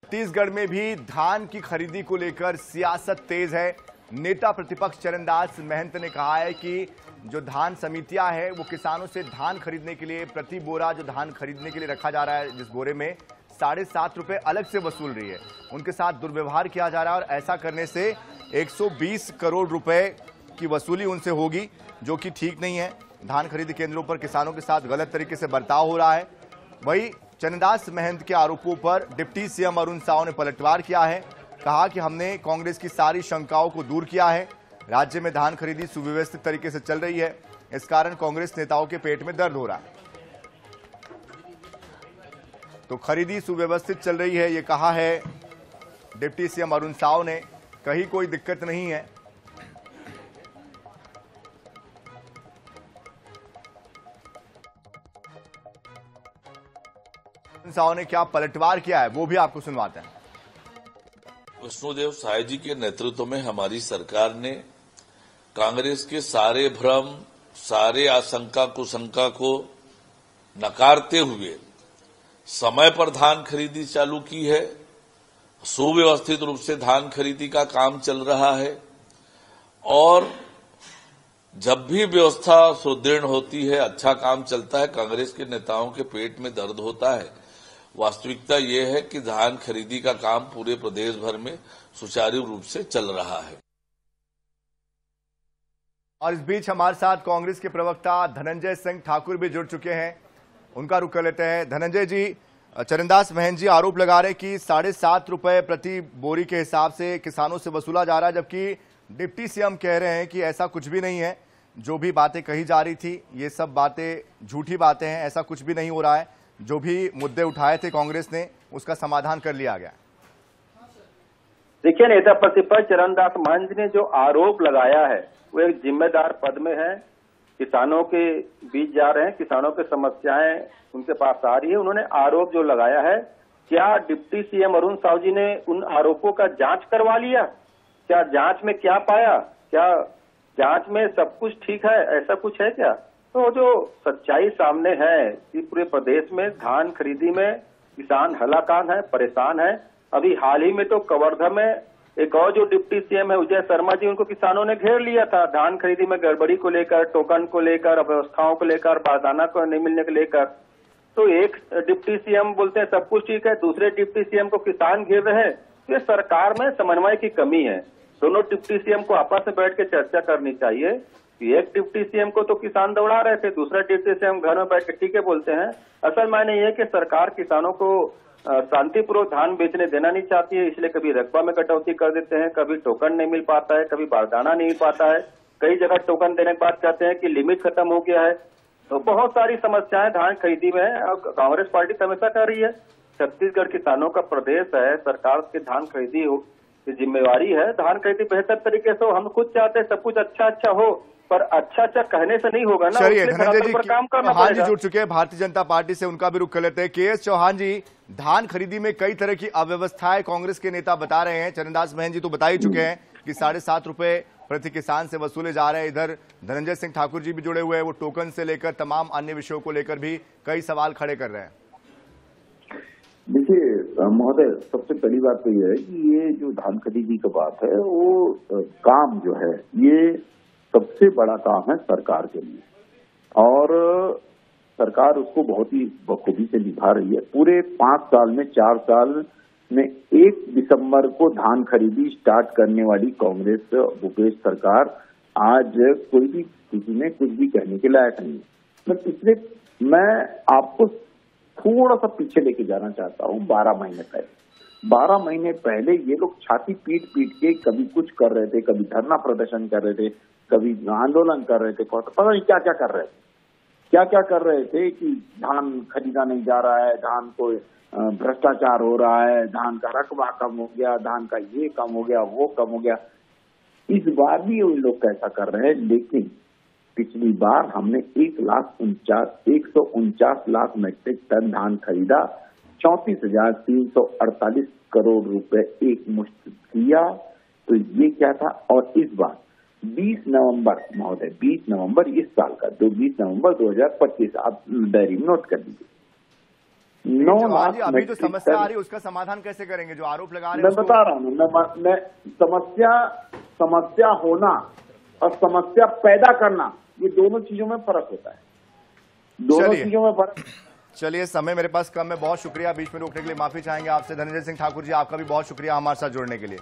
छत्तीसगढ़ में भी धान की खरीदी को लेकर सियासत तेज है। नेता प्रतिपक्ष चरणदास महंत ने कहा है कि जो धान समितियां हैं वो किसानों से धान खरीदने के लिए प्रति बोरा जो धान खरीदने के लिए रखा जा रहा है, जिस बोरे में 7.5 रुपए अलग से वसूल रही है, उनके साथ दुर्व्यवहार किया जा रहा है और ऐसा करने से 120 करोड़ रुपए की वसूली उनसे होगी, जो कि ठीक नहीं है। धान खरीद केंद्रों पर किसानों के साथ गलत तरीके से बर्ताव हो रहा है। वहीं चरणदास महंत के आरोपों पर डिप्टी सीएम अरुण साव ने पलटवार किया है। कहा कि हमने कांग्रेस की सारी शंकाओं को दूर किया है। राज्य में धान खरीदी सुव्यवस्थित तरीके से चल रही है, इस कारण कांग्रेस नेताओं के पेट में दर्द हो रहा है। तो खरीदी सुव्यवस्थित चल रही है, ये कहा है डिप्टी सीएम अरुण साव ने। कहीं कोई दिक्कत नहीं है। साव ने क्या पलटवार किया है वो भी आपको सुनवाते हैं। विष्णुदेव साय जी के नेतृत्व में हमारी सरकार ने कांग्रेस के सारे भ्रम, सारे आशंका कुशंका को नकारते हुए समय पर धान खरीदी चालू की है। सुव्यवस्थित रूप से धान खरीदी का काम चल रहा है और जब भी व्यवस्था सुदृढ़ होती है, अच्छा काम चलता है, कांग्रेस के नेताओं के पेट में दर्द होता है। वास्तविकता ये है कि धान खरीदी का काम पूरे प्रदेश भर में सुचारू रूप से चल रहा है। और इस बीच हमारे साथ कांग्रेस के प्रवक्ता धनंजय सिंह ठाकुर भी जुड़ चुके हैं, उनका रुख कर लेते हैं। धनंजय जी, चरणदास महंत जी आरोप लगा रहे हैं कि 7.5 रुपए प्रति बोरी के हिसाब से किसानों से वसूला जा रहा है, जबकि डिप्टी सीएम कह रहे हैं कि ऐसा कुछ भी नहीं है। जो भी बातें कही जा रही थी ये सब बातें झूठी बातें हैं, ऐसा कुछ भी नहीं हो रहा है। जो भी मुद्दे उठाए थे कांग्रेस ने उसका समाधान कर लिया गया। देखिए, नेता प्रतिपक्ष चरणदास महंत ने जो आरोप लगाया है वो एक जिम्मेदार पद में है, किसानों के बीच जा रहे हैं, किसानों की समस्याएं उनके पास आ रही है। उन्होंने आरोप जो लगाया है, क्या डिप्टी सीएम अरुण साव जी ने उन आरोपों का जांच करवा लिया? क्या जांच में क्या पाया? क्या जांच में सब कुछ ठीक है? ऐसा कुछ है क्या? तो जो सच्चाई सामने है कि पूरे प्रदेश में धान खरीदी में किसान हलाकान है, परेशान है। अभी हाल ही में तो कवर्धा में एक और जो डिप्टी सीएम है विजय शर्मा जी, उनको किसानों ने घेर लिया था धान खरीदी में गड़बड़ी को लेकर, टोकन को लेकर, अव्यवस्थाओं को लेकर, बारदाना को नहीं मिलने को लेकर। तो एक डिप्टी सीएम बोलते हैं सब कुछ ठीक है, दूसरे डिप्टी सीएम को किसान घेर रहे हैं। ये सरकार में समन्वय की कमी है। दोनों डिप्टी सीएम को आपस में बैठ के चर्चा करनी चाहिए। एक डिप्टी सीएम को तो किसान दौड़ा रहे थे, दूसरा डिप्टी सीएम घर में बैठ के ठीक है बोलते हैं। असल मायने ये है कि सरकार किसानों को शांतिपूर्वक धान बेचने देना नहीं चाहती है, इसलिए कभी रकबा में कटौती कर देते हैं, कभी टोकन नहीं मिल पाता है, कभी बारदाना नहीं मिल पाता है। कई जगह टोकन देने के बाद कहते हैं कि लिमिट खत्म हो गया है। तो बहुत सारी समस्याएं धान खरीदी में है। कांग्रेस पार्टी हमेशा कर रही है। छत्तीसगढ़ किसानों का प्रदेश है, सरकार की धान खरीदी की जिम्मेवारी है। धान खरीदी बेहतर तरीके से हो, हम खुद चाहते हैं सब कुछ अच्छा हो, पर अच्छा कहने से नहीं होगा ना। चलिए धनंजय जी, काम करना चौहान जी जुड़ चुके हैं भारतीय जनता पार्टी से, उनका भी रुख कर लेते हैं। के.एस. चौहान जी, धान खरीदी में कई तरह की अव्यवस्थाएं कांग्रेस के नेता बता रहे हैं। चरणदास महंत जी तो बता ही चुके हैं कि 7.5 रुपए प्रति किसान से वसूले जा रहे हैं। इधर धनंजय सिंह ठाकुर जी भी जुड़े हुए हैं, वो टोकन से लेकर तमाम अन्य विषयों को लेकर भी कई सवाल खड़े कर रहे हैं। देखिए महोदय, सबसे पहली बात तो यह है कि ये जो धान खरीदी की बात है वो काम जो है ये सबसे बड़ा काम है सरकार के लिए, और सरकार उसको बहुत ही बखूबी से निभा रही है। पूरे 5 साल में 4 साल में 1 दिसंबर को धान खरीदी स्टार्ट करने वाली कांग्रेस भूपेश सरकार आज कोई भी किसी में कुछ भी कहने के लायक नहीं है। मैं आपको थोड़ा सा पीछे लेके जाना चाहता हूँ। 12 महीने पहले ये लोग छाती पीट के कभी कुछ कर रहे थे, कभी धरना प्रदर्शन कर रहे थे, कभी आंदोलन कर रहे थे, पता नहीं क्या क्या कर रहे थे। क्या कर रहे थे कि धान खरीदा नहीं जा रहा है, धान को भ्रष्टाचार हो रहा है, धान का रकबा कम हो गया, धान का ये कम हो गया, वो कम हो गया। इस बार भी उन लोग कैसा कर रहे हैं, लेकिन पिछली बार हमने 149 लाख मेट्रिक टन धान खरीदा, 34,348 करोड़ रुपए एक मुश्त किया। तो ये क्या था। और इस बार 20 नवंबर महोदय, 20 नवंबर इस साल का, जो 20 नवंबर 2025, आप डायरी में नोट कर लीजिए, 9 चौहान लाख जी, अभी जो मेट्रिक समस्या आ टन। रही है उसका समाधान कैसे करेंगे? जो आरोप लगा रहे मैं हैं बता रहा हूँ, मैं समस्या होना और समस्या पैदा करना, ये दोनों चीजों में फर्क होता है। दोनों चलिए। चीजों में फर्क। चलिए, समय मेरे पास कम है, बहुत शुक्रिया। बीच में रोकने के लिए माफी चाहेंगे आपसे। धनंजय सिंह ठाकुर जी, आपका भी बहुत शुक्रिया हमारे साथ जुड़ने के लिए।